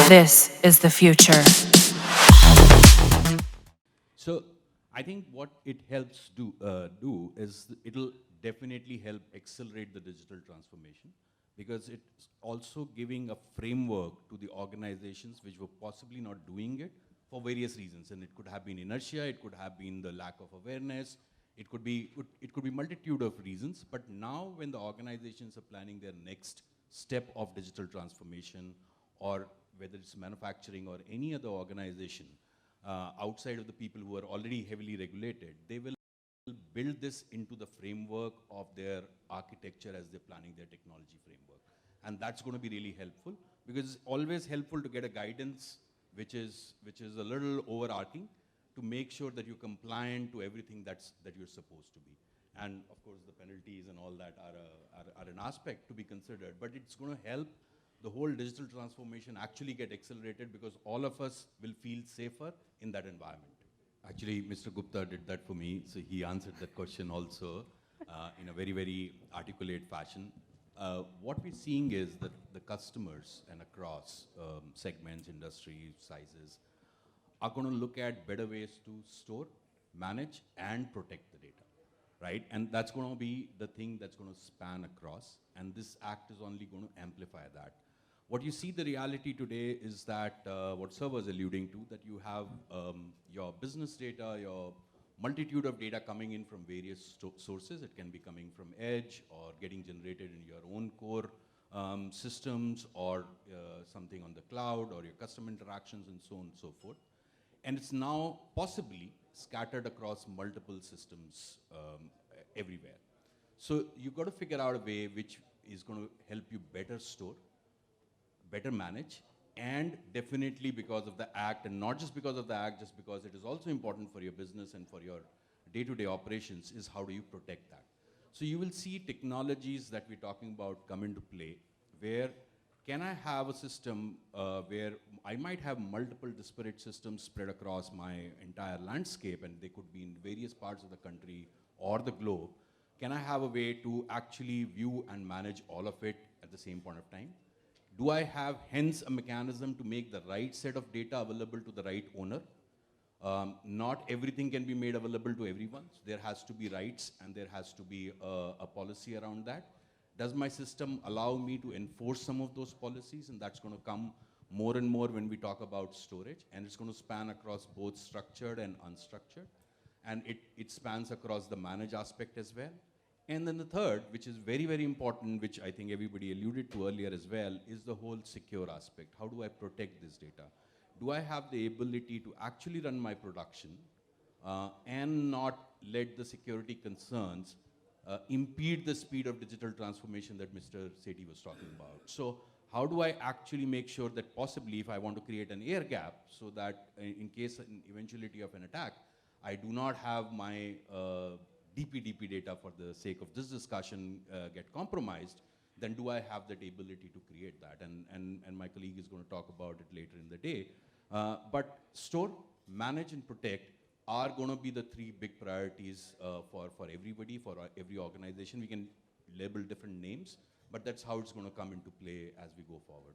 This is the future. So I think what it helps do is it'll definitely help accelerate the digital transformation, because it's also giving a framework to the organizations which were possibly not doing it for various reasons. And it could have been inertia, it could have been the lack of awareness, it could be multitude of reasons. But now when the organizations are planning their next step of digital transformation, or whether it's manufacturing or any other organization, outside of the people who are already heavily regulated, they will build this into the framework of their architecture as they're planning their technology framework. And that's going to be really helpful, because it's always helpful to get a guidance which is a little overarching, to make sure that you're compliant to everything that you're supposed to be. And of course, the penalties and all that are an aspect to be considered, but it's going to help the whole digital transformation actually get accelerated, because all of us will feel safer in that environment. Actually, Mr. Gupta did that for me, so he answered that question also in a very, very articulate fashion. What we're seeing is that the customers and across segments, industries, sizes, are going to look at better ways to store, manage, and protect the data, right? And that's going to be the thing that's going to span across, and this act is only going to amplify that. What you see the reality today is that what Sir was alluding to, that you have your business data, your multitude of data coming in from various sources. It can be coming from edge, or getting generated in your own core systems, or something on the cloud, or your custom interactions, and so on and so forth. And it's now possibly scattered across multiple systems everywhere. So you've got to figure out a way which is going to help you better store, better manage, and definitely because of the act, and not just because of the act, just because it is also important for your business and for your day-to-day operations, is how do you protect that. So you will see technologies that we're talking about come into play, where can I have a system where I might have multiple disparate systems spread across my entire landscape, and they could be in various parts of the country or the globe. Can I have a way to actually view and manage all of it at the same point of time? Do I have hence a mechanism to make the right set of data available to the right owner? Not everything can be made available to everyone. So there has to be rights, and there has to be a policy around that. Does my system allow me to enforce some of those policies? And that's going to come more and more when we talk about storage, and it's going to span across both structured and unstructured. And it spans across the manage aspect as well. And then the third, which is very, very important, which I think everybody alluded to earlier as well, is the whole secure aspect. How do I protect this data? Do I have the ability to actually run my production and not let the security concerns impede the speed of digital transformation that Mr. Sethi was talking about? So how do I actually make sure that possibly if I want to create an air gap, so that in case in eventuality of an attack, I do not have my DPDP data, for the sake of this discussion, get compromised, then do I have that ability to create that? And my colleague is going to talk about it later in the day. But store, manage, and protect are going to be the three big priorities for everybody, for every organization. We can label different names, but that's how it's going to come into play as we go forward.